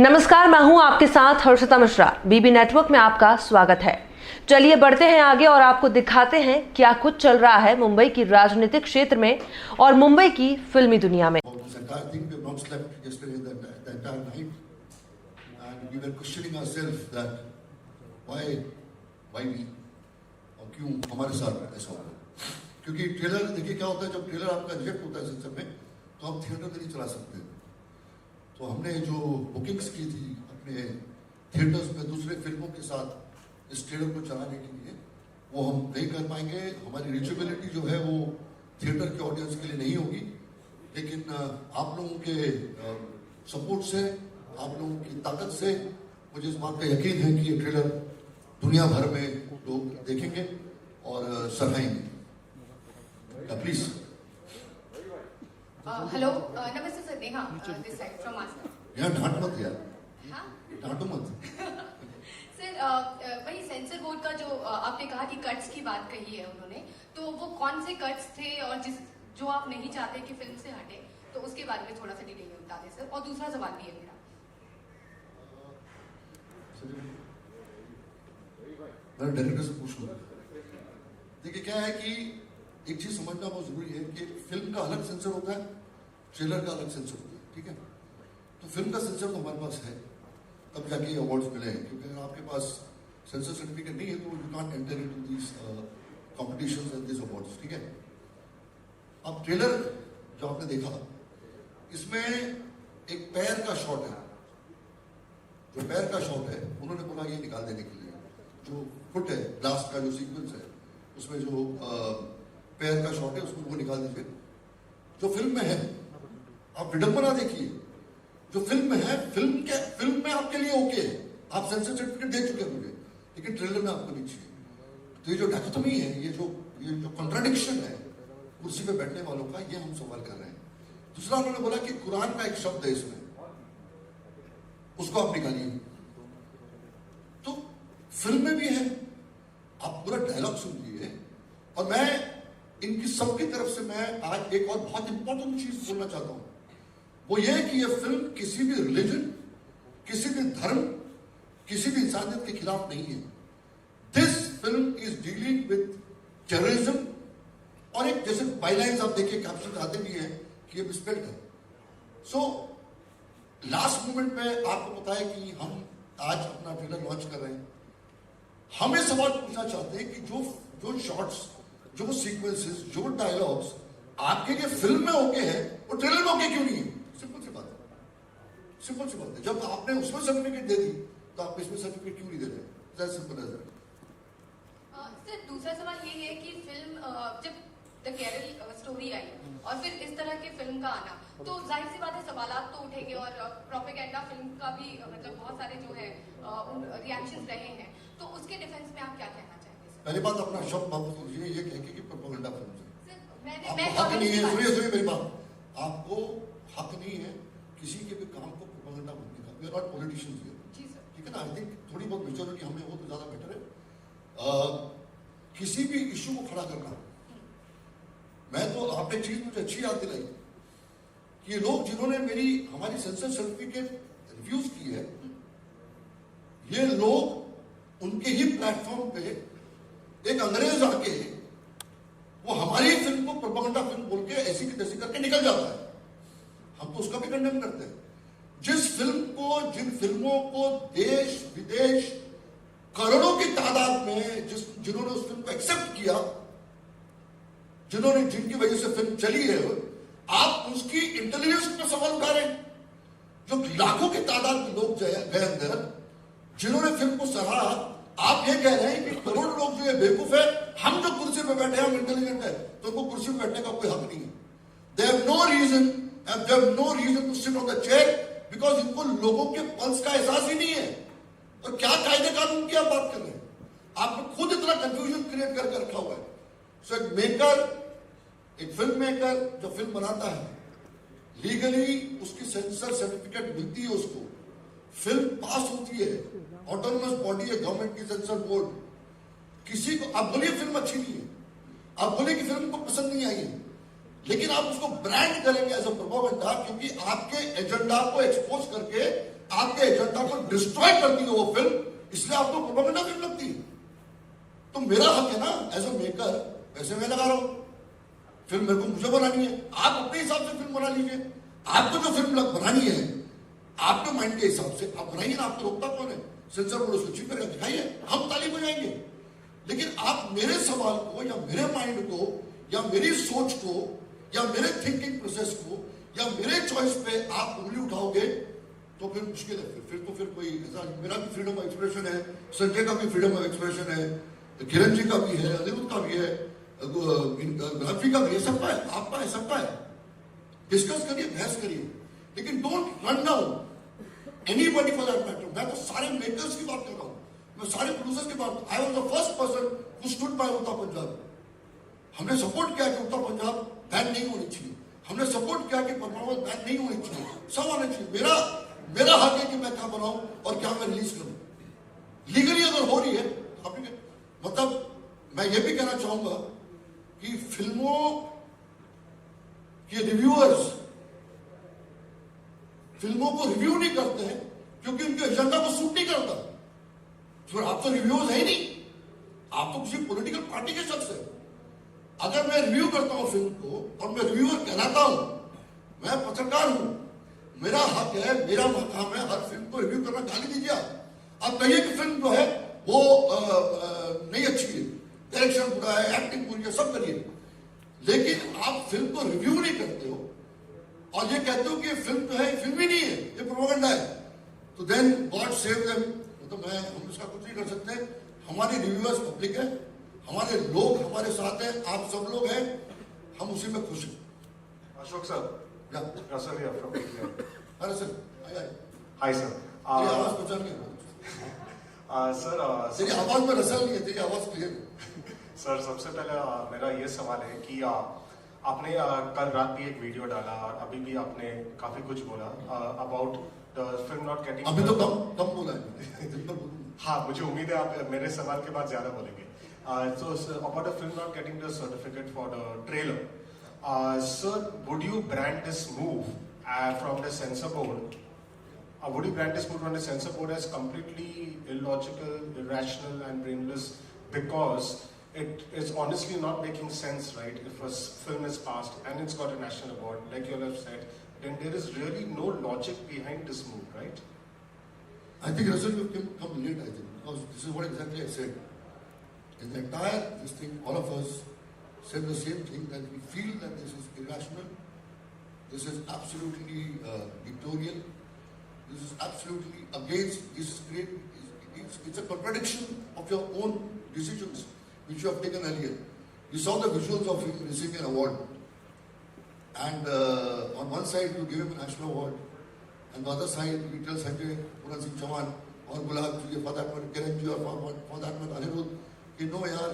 नमस्कार, मैं हूं आपके साथ हर्षिता मिश्रा। बीबी नेटवर्क में आपका स्वागत है। चलिए बढ़ते हैं आगे और आपको दिखाते हैं क्या कुछ चल रहा है मुंबई की राजनीतिक क्षेत्र में और मुंबई की फिल्मी दुनिया में। क्यों हमारे साथ ऐसा होगा? क्योंकि ट्रेलर देखिए क्या होता है, जब ट्रेलर आपका रिजेक्ट होता है सेंसर में तो आप थिएटर में नहीं चला सकते। तो हमने जो बुकिंग्स की थी अपने थिएटर्स में दूसरे फिल्मों के साथ इस ट्रेलर को चलाने के लिए, वो हम नहीं कर पाएंगे। हमारी रीचेबिलिटी जो है वो थिएटर के ऑडियंस के लिए नहीं होगी, लेकिन आप लोगों के सपोर्ट से, आप लोगों की ताकत से मुझे इस बात का यकीन है कि ये ट्रेलर दुनिया भर में लोग देखेंगे और सराहेंगे। प्लीज। हेलो, नमस्ते sir, Neha this side from master. यहाँ डांट मत यार। हाँ, डांटो मत। सर वही सेंसर बोर्ड का जो आपने कहा कि कट्स की बात कही है उन्होंने, तो वो कौन से कट्स थे और जो आप नहीं चाहते कि फिल्म से हटे, तो उसके बारे में थोड़ा सा डिटेल में बता दें सर। और दूसरा सवाल भी है मेरा। मैं डायरेक्टर से पूछ लूँ। देखिए क्या है कि एक चीज समझना बहुत जरूरी है कि फिल्म का अलग सेंसर होता है, ट्रेलर का अलग सेंसर होता है, ठीक है? तो फिल्म का सेंसर तो हमारे पास है, तब जाके अवार्ड्स मिले हैं। क्योंकि अगर आपके पास सेंसर सर्टिफिकेट नहीं है तो you can't enter into this competitions and this awards, ठीक है? अब ट्रेलर जो आपने देखा, इसमें एक पैर का शॉट है। जो पैर का शॉट है उन्होंने बोला ये निकाल देने के लिए। जो फुट है, लास्ट का जो सीक्वेंस है उसमें जो पैर का शॉट है उसको वो निकाल दीजिए। जो फिल्म में है, आप विडंबना देखिए, जो फिल्म में है, फिल्म में आपके लिए ओके है, आप सेंसर सर्टिफिकेट दे चुके हैं मुझे, लेकिन ट्रेलर में आपको नहीं चाहिए। तो ये जो डायकोटोमी है, ये जो कॉन्ट्राडिक्शन है कुर्सी पे बैठने वालों का, ये हम सवाल कर रहे हैं। दूसरा उन्होंने बोला कि कुरान का एक शब्द है इसमें, उसको आप निकालिए। तो फिल्म में भी है, आप पूरा डायलॉग सुन लीजिए। और मैं इनकी सबकी तरफ से मैं आज एक और बहुत इंपॉर्टेंट चीज बोलना चाहता हूं, वो ये कि ये फिल्म किसी भी रिलीजन, किसी भी धर्म, किसी भी इंसानियत के खिलाफ नहीं है। This film is dealing with terrorism. और एक जैसे बाइलाइंस आप देखिए, कैप्शन आते भी हैं कि ये मिसपेल्ड है। सो लास्ट मोमेंट में आपको पता है कि हम आज अपना ट्रेलर लॉन्च कर रहे हैं। हम ये सवाल पूछना चाहते हैं कि जो शॉट्स, जो सीक्वेंसेस, जो डायलॉग्स आपके लिए फिल्म में ओके है, वो ट्रेलर में ओके क्यों नहीं है? सिंपल सी बात है, सिंपल सी बात है। जब आपने उसमें सर्टिफिकेट दे दी तो आप इसमें सर्टिफिकेट क्यों नहीं दे रहे? Simple as that. सर दूसरा सवाल ये है कि फिल्म जब द केरल स्टोरी आई और फिर इस तरह के फिल्म का आना, तो जाहिर सी बात है सवालात तो उठेंगे और प्रोपेगेंडा फिल्म का भी मतलब बहुत सारे जो है रिएक्शंस रहे हैं, तो उसके डिफेंस में आप क्या कहना चाहेंगे सर? पहली बात, अपना शब्द वापस लीजिए, ये कह के कि प्रोपेगेंडा फिल्म है। आपको हक नहीं है, सुनिए मेरी बात, आपको हक नहीं है किसी के भी काम को प्रोपेगेंडा बोलने का। We are not politicians here, ठीक है ना? आई थिंक थोड़ी बहुत मेच्योरिटी हमें हो तो ज्यादा बेटर है। किसी भी इश्यू को खड़ा करना, मैं तो आपने चीज मुझे अच्छी याद दिलाई कि ये लोग जिन्होंने हमारी सेंसर सर्टिफिकेट रिफ्यूज की है, ये लोग उनके ही प्लेटफॉर्म पे एक अंग्रेज आके वो हमारी फिल्म को प्रोपेगेंडा फिल्म बोल के ऐसी की तैसी करके निकल जाता है। हम तो उसका भी कंडेम करते हैं। जिन फिल्मों को देश विदेश करोड़ों की तादाद में जिन्होंने उस फिल्म को एक्सेप्ट किया, जिनकी वजह से फिल्म चली है, आप उसकी इंटेलिजेंस पर सवाल उठा रहे हैं। जो लाखों की तादाद में लोग गए अंदर, जिन्होंने फिल्म को सराहा, आप ये कह रहे हैं कि करोड़ लोग जो है बेवकूफ है, हम जो कुर्सी पे बैठे हैं हम इंटेलिजेंट है, तो उनको कुर्सी पे बैठने का कोई हक नहीं है। They have no reason to sit on the chair, because इनको लोगों के पल्स का एहसास ही नहीं है। और क्या कायदे कानून की आप बात कर रहे हैं? आपने खुद इतना कंफ्यूजन क्रिएट करके रखा हुआ है। सो एक फिल्म मेकर जो फिल्म बनाता है, लीगली उसकी सेंसर सर्टिफिकेट मिलती है, उसको फिल्म पास होती है, ऑटोनोमस बॉडी है गवर्नमेंट की सेंसर बोर्ड। किसी को आप बोलिए फिल्म अच्छी नहीं है, आप बोलिए कि फिल्म को पसंद नहीं आई है, लेकिन आप उसको ब्रांड करेंगे एज अ प्रोपेगेंडा, क्योंकि आपके एजेंडा को एक्सपोज करके आपके एजेंडा को डिस्ट्रॉय करती है वो फिल्म, इसलिए आपको प्रोपेगेंडा फिल्म लगती है। तो मेरा हक है ना एज अ मेकर, पैसे मैं लगा रहा हूं, फिल्म मेरे को मुझे बनानी है, आप अपने हिसाब से फिल्म बना लीजिए। आपको जो फिल्म बनानी है आपके माइंड के हिसाब से आप बनाइए ना, आपको रोकता कौन है? सेंसर बोर्ड उसको चीफ करेगा, दिखाइए, हम ताली बजाएंगे। लेकिन आप मेरे सवाल को या मेरे माइंड को या मेरी सोच को या मेरे थिंकिंग प्रोसेस को या मेरे चॉइस पे आप उंगली उठाओगे तो फिर मुश्किल है। फिर तो फिर कोई ऐसा, मेरा भी फ्रीडम ऑफ एक्सप्रेशन है, संजय का भी फ्रीडम ऑफ एक्सप्रेशन है, किरण जी का भी है, अनिरुद्ध का भी है, गुलाबी का भी है, सबका है, आपका है, सबका है। डिस्कस करिए, बहस करिए, लेकिन don't run down anybody for that matter. मैं तो सारे मेकर्स की बात कर रहा हूं, मैं सारे प्रोड्यूसर्स की बात। I was the first person who stood by Uttar Punjab. हमने सपोर्ट किया कि उत्तर पंजाब बैन नहीं होनी चाहिए, हमने सपोर्ट किया कि परफॉर्मेंस बैन नहीं होनी चाहिए, सब होना चाहिए। मेरा हक है कि मैं क्या बनाऊं और क्या मैं रिलीज करूं। लीगली अगर हो रही है मतलब मैं ये भी कहना चाहूंगा कि फिल्मों के रिव्यूअर्स फिल्मों को रिव्यू नहीं करते हैं क्योंकि उनके एजेंडा को सूट नहीं करता। फिर आप तो रिव्यूअर्स है ही नहीं, आप तो किसी पॉलिटिकल पार्टी के शख्स है। अगर मैं रिव्यू करता हूं फिल्म को और मैं रिव्यूअर कहलाता हूं, मैं पत्रकार हूं, मेरा हक है, मेरा मकाम है हर फिल्म को रिव्यू करना। गाली दीजिए, आप कहिए कि फिल्म जो है वो नहीं अच्छी है, डायरेक्शन बुरा है, एक्टिंग बुरी है, सब करिए, लेकिन आप फिल्म को रिव्यू नहीं करते हो और ये कहते हो कि ये फिल्म जो है फिल्म ही नहीं है, ये प्रोपेगेंडा है, तो देन गॉड सेव देम। तो हम इसका कुछ नहीं कर सकते। हमारे रिव्यूअर्स पब्लिक है, हमारे लोग हमारे साथ हैं, आप सब लोग हैं, हम उसी में खुश हैं। Ashok sir, Russell here from India. अरे सर, Hi sir. तेरी आवाज पहचान नहीं सर तेरी आवाज में रसल नहीं है, तेरी आवाज क्लियर है। सर सबसे पहले मेरा ये सवाल है कि आपने कल रात भी एक वीडियो डाला और अभी भी आपने काफी कुछ बोला about the film not getting. अभी तो कम बोला है, दिन भर बोलूंगा। हाँ, मुझे उम्मीद है आप मेरे सवाल के बाद ज्यादा बोलेंगे। So about the film not getting the certificate for the trailer, sir, would you brand this move from the censor board? Would you brand this move from the censor board as completely illogical, irrational, and brainless because it is honestly not making sense, right? If a film is passed and it's got a national award, like you all have said, then there is really no logic behind this move, right? I think Russell will come late, I think, because this is what exactly I said. In the entire this thing, all of us said the same thing, that we feel that this is irrational, this is absolutely dictatorial, this is absolutely against, this is great, it's a contradiction of your own decisions which you have taken earlier. We saw the visuals of him receiving an award, and on one side you give him a national award, and the other side you tell Sanjay Puran Singh Chauhan or Gulab ji, for that matter Kiran ji, or for that matter Anirudh, कि no यार,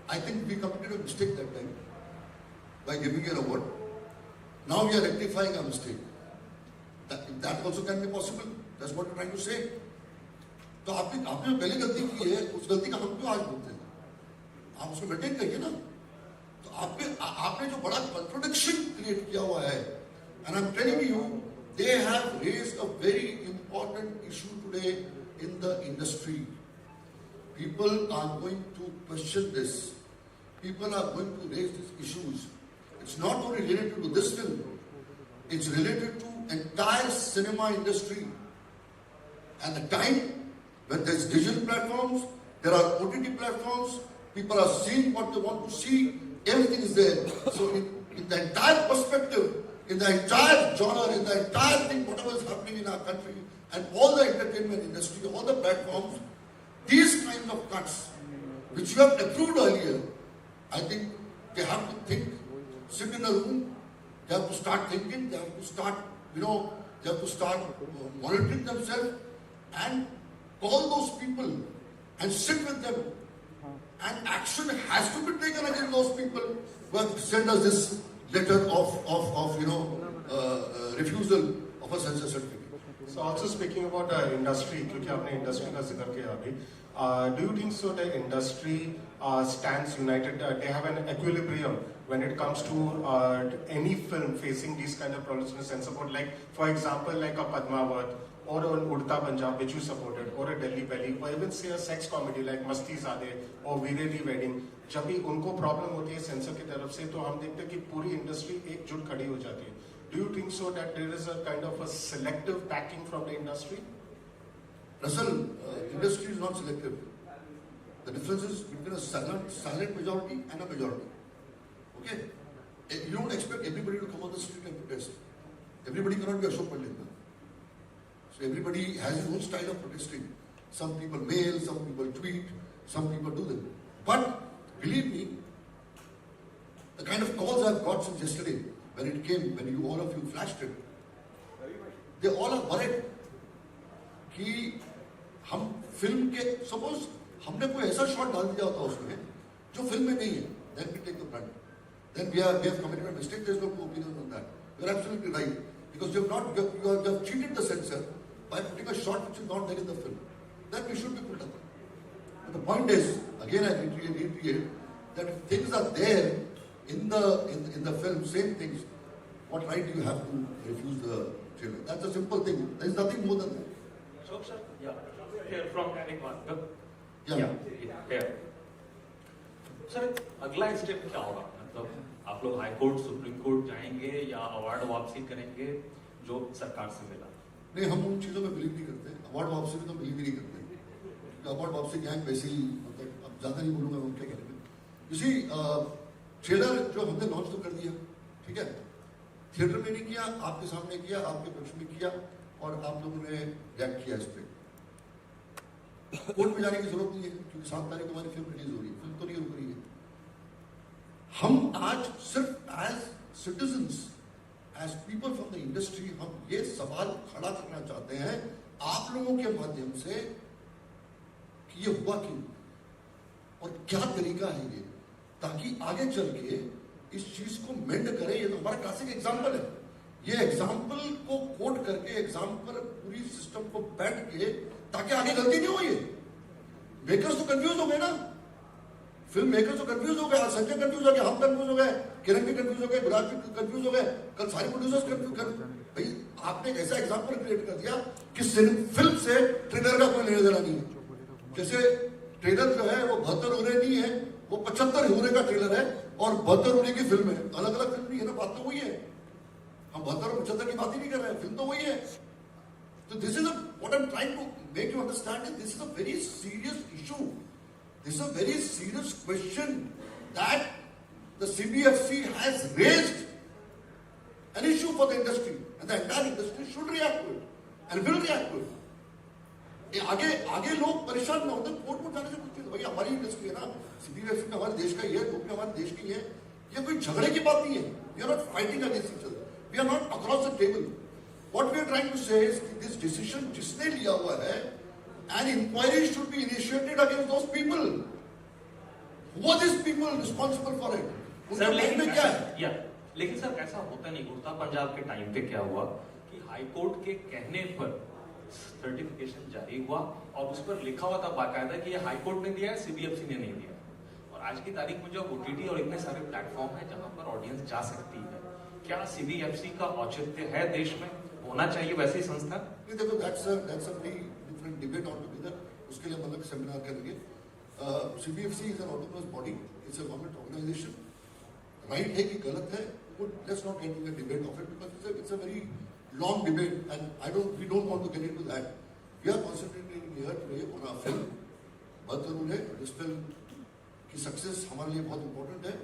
I think we committed a mistake that time by giving you an award. Now we are rectifying a mistake. That also can be possible. That's what you're trying to say. तो आपने जो पहले गलती की है, उस गलती का हम क्यों आज बोलते हैं? आप उसको मेंटेन करिए ना। तो आपने जो बड़ा contradiction create किया हुआ है, and I'm telling you, they have raised a very important issue today in the industry. People are going to question this. People are going to raise these issues. It's not only related to this film. It's related to entire cinema industry. And the time when there's digital platforms, there are OTT platforms, people are seeing what they want to see, everything is there. So in the entire perspective, in the entire genre, in the entire thing, whatever is happening in our country, and all the entertainment industry, all the platforms, these kinds of cuts, which you have approved earlier, I think they have to think, sit in a room, they have to start thinking, they have to start, they have to start monitoring themselves and call those people and sit with them. And action has to be taken against those people who have sent us this letter of refusal of a censor certificate. So also speaking about industry, क्योंकि आपने industry का जिक्र किया अभी, do you think so the industry stands united? They have an equilibrium when it comes to any film facing these kind of problems in a sense about, like for example, like a Padmavat or an Udta Punjab which you supported, or a Delhi Belly, or even say a sex comedy like Masti Zade or Viredi Wedding. जब भी उनको problem होती है sensor की तरफ से, तो हम देखते हैं कि पूरी इंडस्ट्री एकजुट खड़ी हो जाती है. Do you think so that there is a kind of a selective backing from the industry? Russell, industry is not selective. The difference is between a silent majority and a majority. Okay? You don't expect everybody to come on the street and protest. Everybody cannot be Ashok Pandit. So everybody has his own style of protesting. Some people mail, some people tweet, some people do them. But believe me, the kind of calls I've got since yesterday, when it came, when all of you flashed it, they all are worried कि हम film के, suppose हमने कोई ऐसा shot डाल दिया होता उसमें जो फिल्म में नहीं है, then we take the brunt. Then we have committed a mistake. There is no opinion on that. You are absolutely right, because you have cheated the censor by putting a shot which is not there in the film. Then we should be pulled up. But the point is, again I reiterate that if things are there in the film, same things, what right do you have to refuse the trailer? That's a simple thing. There is nothing more than that. So, sir, yeah, here from Eric Mark. Yeah. Here. Sir अगला step क्या होगा? मतलब आप लोग high court, supreme court जाएंगे या award वापसी करेंगे जो सरकार से मिला? नहीं, हम उन चीजों में बिलीव नहीं करते. अवार्ड वापसी में तो बिलीव ही नहीं करते. अवार्ड वापसी क्या है, पैसे ही, मतलब अब ज्यादा नहीं बोलूंगा उनके बारे में. इसी ट्रेलर जो हमने लॉन्च तो कर दिया, ठीक है, थिएटर में नहीं किया, आपके सामने किया, आपके पक्ष में किया, और आप लोगों ने रिएक्ट किया इस पर. कोर्ट में जाने की जरूरत नहीं है, क्योंकि 7 तारीख को हमारी फिल्म रिलीज हो रही है. फिल्म तो नहीं रुक रही है. हम आज सिर्फ as citizens, as people from the industry, हम ये सवाल खड़ा करना चाहते हैं आप लोगों के माध्यम से कि ये हुआ क्यों और क्या तरीका है ये, ताकि आगे चल के इस चीज को मेंड करें. ये तो हमारा क्लासिक एग्जाम्पल है. ये एग्जाम्पल को कोट करके, एग्जाम्पल पूरी सिस्टम को बैठ के, ताकि आगे गलती नहीं हो. ये मेकर्स तो कंफ्यूज हो गए ना, फिल्म मेकर्स तो कंफ्यूज हो गए. आज संजय कंफ्यूज हो गए, हम कंफ्यूज हो गए, किरण भी कंफ्यूज हो गए, गुलाब भी कंफ्यूज हो गए, कल सारे प्रोड्यूसर्स कंफ्यूज कर. भाई आपने एक ऐसा एग्जाम्पल क्रिएट कर दिया कि फिल्म से ट्रेलर का कोई लेना देना नहीं है. जैसे ट्रेलर जो है वो 72 उरे नहीं है, वो 75 उरे का ट्रेलर है और 72 उरे की फिल्म है. अलग अलग फिल्म नहीं है ना, बात तो वही है. हम 72 और 75 की बात ही नहीं कर रहे हैं, फिल्म तो वही है. तो this is what I am trying to make you understand. This is a very serious issue. This is a very serious question that the CBFC has raised, an issue for the industry, and the entire industry should react to it and will react to it. आगे लोग परेशान ना होते court में जाने से कुछ नहीं. भाई हमारी इंडस्ट्री है ना, CBFC में हमारे देश का ही है, वो भी हमारे देश की है. ये कोई झगड़े की बात नहीं है. We are not fighting against each other. We are not across the table. What we are trying to say is this decision जिसने लिया हुआ है, an inquiry should be initiated against those people. Who are these people responsible for it? Sir लेकिन क्या है? या लेकिन sir ऐसा होता नहीं. उड़ता पंजाब के टाइम पे क्या हुआ कि हाई कोर्ट के कहने पर सर्टिफिकेशन जारी हुआ और उस पर लिखा हुआ था बाकायदा कि ये हाई कोर्ट ने दिया है, CBFC ने नहीं दिया. और आज की तारीख में जो OTT और इतने सारे प्लेटफॉर्म है जहां पर ऑडियंस जा सकती है, क्या CBFC का औचित्य है देश में? होना चाहिए वैसी संस्था? देखो, that's a very different debate altogether. उसके लिए हम अलग सेमिनार करेंगे. CBFC is an autonomous body. It's a government organization. Right है कि गलत है, let's not get into a debate of it, because it's a very long debate, and we don't want to get into that. We are concentrating here today on our film. बात जरूर है, इस film की success हमारे लिए बहुत important है.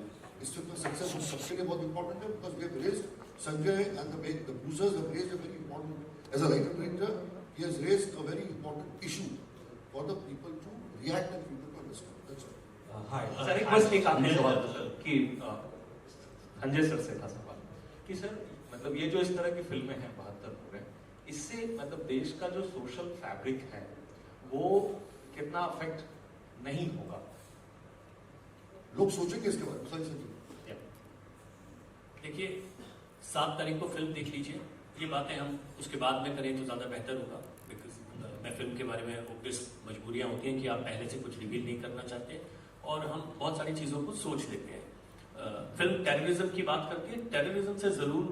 इस फिल्म का सक्सेस हम सबके लिए बहुत इंपॉर्टेंट है, because we have raised Sanjay and the producers have raised a very important, as a writer director, he has raised a very important issue for the people to react and people to understand. That's all. Hi. Sir एक बस एक आखिरी सवाल कि Sanjay sir से था सवाल कि सर मतलब ये जो इस तरह की फिल्में हैं 72 पूरे, इससे मतलब देश का जो सोशल फैब्रिक है वो कितना अफेक्ट नहीं होगा? लोग सोचेंगे इसके बारे में. देखिए 7 तारीख को फिल्म देख लीजिए, ये बातें हम उसके बाद में करें तो ज़्यादा बेहतर होगा, बिकॉज मैं फिल्म के बारे में ऑब्वियस मजबूरियाँ होती हैं कि आप पहले से कुछ रिवील नहीं करना चाहते और हम बहुत सारी चीज़ों को सोच लेते हैं। फिल्म टेररिज्म की बात करती है, टेररिज्म से ज़रूर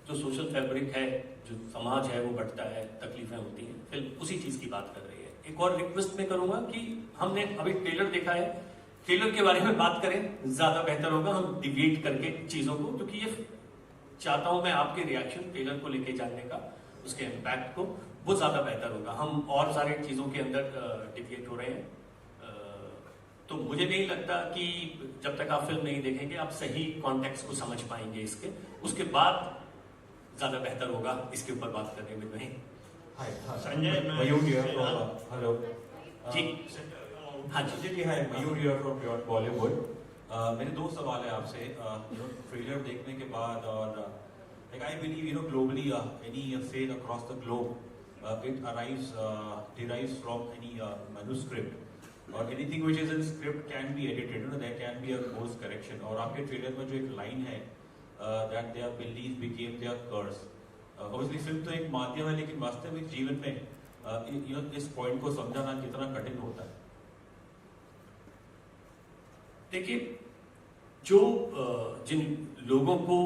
जो सोशल फैब्रिक है, जो समाज है वो बढ़ता है, तकलीफें होती हैं, फिल्म उसी चीज़ की बात कर रही है। एक और रिक्वेस्ट मैं करूँगा कि हमने अभी ट्रेलर देखा है, ट्रेलर के बारे में बात करें ज़्यादा बेहतर होगा, हम डिबेट करके चीज़ों को, क्योंकि ये चाहता हूं मैं आपके रिएक्शन ट्रेलर को लेके जानने का, उसके इम्पैक्ट को, वो ज्यादा बेहतर होगा। हम और सारे चीजों के अंदर डिबेट हो रहे हैं, तो मुझे नहीं लगता कि जब तक आप फिल्म नहीं देखेंगे आप सही कॉन्टेक्स्ट को समझ पाएंगे इसके, उसके बाद ज्यादा बेहतर होगा इसके ऊपर बात करने में। नहीं संजय, मयूर here from hello. जी हाँ जी संजय जी, हाय, मयूर here from Pure Bollywood. मेरे दो सवाल है आपसे। ट्रेलर देखने के बाद और like I believe globally any sale across the globe it derives from any manuscript or anything which is in script can be edited, there can be a course correction. और आपके ट्रेलर में जो एक line है that their belief became their curse. Obviously film तो एक माध्यम है, लेकिन वास्तविक जीवन में इस पॉइंट को समझाना कितना कठिन होता है? देखिए, जो जिन लोगों को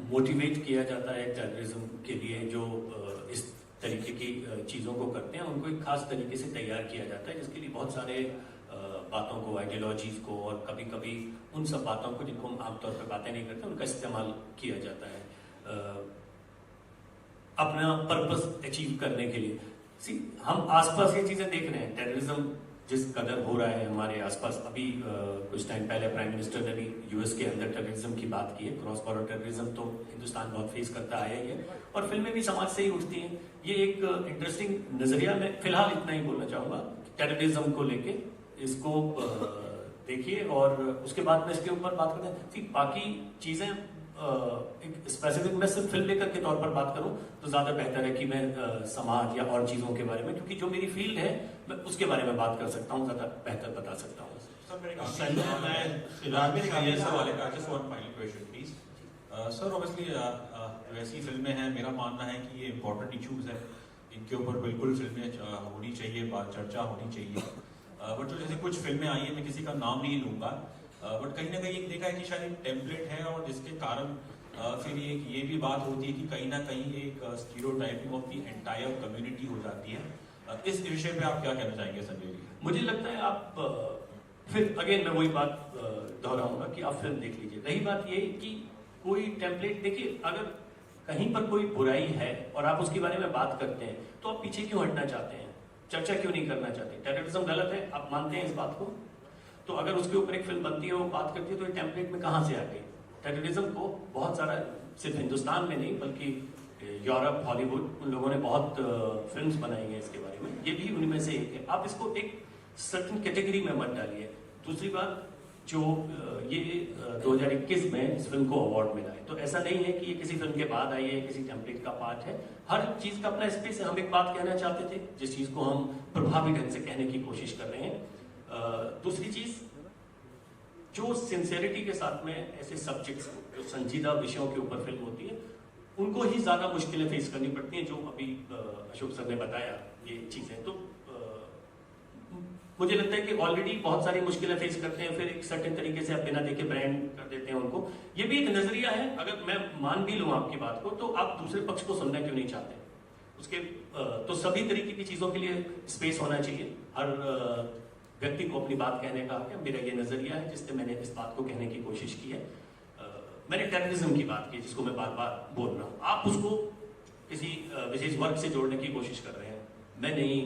मोटिवेट किया जाता है टेररिज्म के लिए, जो इस तरीके की चीज़ों को करते हैं, उनको एक खास तरीके से तैयार किया जाता है, जिसके लिए बहुत सारे बातों को, आइडियोलॉजीज को और कभी कभी उन सब बातों को जिनको हम आमतौर पर बातें नहीं करते उनका इस्तेमाल किया जाता है अपना पर्पस अचीव करने के लिए। हम आसपास ये चीज़ें देख रहे हैं, टेररिज्म जिस कदर हो रहा है हमारे आसपास। अभी कुछ टाइम पहले प्राइम मिनिस्टर ने भी यूएस के अंदर टेररिज्म की बात की है। क्रॉस बॉर्डर टेररिज्म तो हिंदुस्तान बहुत फेस करता आया ही है और फिल्में भी समाज से ही उठती हैं। ये एक इंटरेस्टिंग नजरिया, मैं फिलहाल इतना ही बोलना चाहूंगा टेररिज्म को लेके। इसको देखिए और उसके बाद में इसके ऊपर बात करते हैं। ठीक, बाकी चीजें एक स्पेसिफिक मैं सिर्फ फिल्म लेकर के तौर पर बात करूं तो ज्यादा बेहतर है कि मैं समाज या और चीजों के बारे में, क्योंकि जो मेरी फील्ड है मैं उसके बारे में बात कर सकता हूं, ज्यादा बेहतर बता सकता हूं। सर ऑब्वियसली वैसी फिल्में हैं, मेरा मानना है कि ये इम्पोर्टेंट इश्यूज हैं, इनके ऊपर बिल्कुल फिल्में होनी चाहिए, बात चर्चा होनी चाहिए। बट जो जैसे कुछ फिल्में आई है, मैं किसी का नाम नहीं लूंगा, बट कहीं ना कहीं देखा है कि शायद एक टेम्पलेट है और जिसके कारण फिर ये भी बात होती है कि कहीं ना कहीं एक stereotyping of the entire community हो जाती है। इस विषय पे आप क्या कहना चाहेंगे संजय जी? मुझे लगता है आप फिर अगेन मैं वही बात दोहराऊंगा कि आप फिल्म देख लीजिए। रही बात ये कि कोई टेम्पलेट, देखिए अगर कहीं पर कोई बुराई है और आप उसके बारे में बात करते हैं तो आप पीछे क्यों हटना चाहते हैं, चर्चा क्यों नहीं करना चाहते? टेररिज्म गलत है, आप मानते हैं इस बात को, तो अगर उसके ऊपर एक फिल्म बनती है, वो बात करती है, तो ये टेम्पलेट में कहां से आ गई? टेररिज्म को बहुत सारा, सिर्फ हिंदुस्तान में नहीं बल्कि यूरोप, हॉलीवुड, उन लोगों ने बहुत फिल्म्स बनाई हैं इसके बारे में, ये भी उनमें से एक है। आप इसको एक सर्टेन कैटेगरी में मत डालिए। दूसरी बात, जो ये 2021 में इस फिल्म को अवार्ड मिला है, तो ऐसा नहीं है कि ये किसी फिल्म के बाद आई है, किसी टेम्पलेट का पार्ट है। हर चीज का अपना स्पेस है। हम एक बात कहना चाहते थे जिस चीज को हम प्रभावी ढंग से कहने की कोशिश कर रहे हैं। दूसरी चीज, जो सिंसियरिटी के साथ में ऐसे सब्जेक्ट्स, जो संजीदा विषयों के ऊपर फिल्म होती है, उनको ही ज्यादा मुश्किलें फेस करनी पड़ती हैं, जो अभी अशोक सर ने बताया ये चीजें। तो मुझे लगता है कि ऑलरेडी बहुत सारी मुश्किलें फेस करते हैं, फिर एक सर्टेन तरीके से आप बिना देखे ब्रांड कर देते हैं उनको। ये भी एक नजरिया है। अगर मैं मान भी लूं आपकी बात को, तो आप दूसरे पक्ष को सुनना क्यों नहीं चाहते? उसके तो सभी तरीके की चीजों के लिए स्पेस होना चाहिए। हर व्यक्ति को अपनी बात कहने का है। मेरा ये नजरिया है जिससे मैंने इस बात को कहने की कोशिश की है। मैंने टेररिज्म की बात की, जिसको मैं बार बार बोल रहा हूँ। आप उसको किसी विशेष वर्ग से जोड़ने की कोशिश कर रहे हैं, मैं नहीं